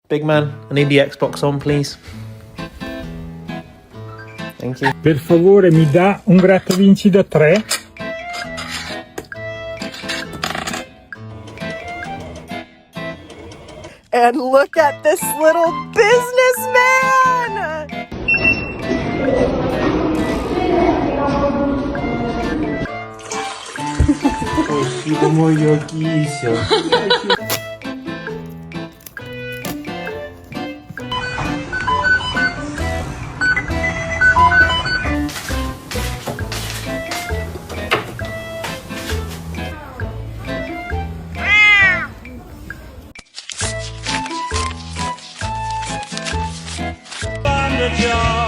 Big man, I need the Xbox on, please. Thank you. Per favore, mi dà un grattavinci da 3? And look at this little businessman! The job.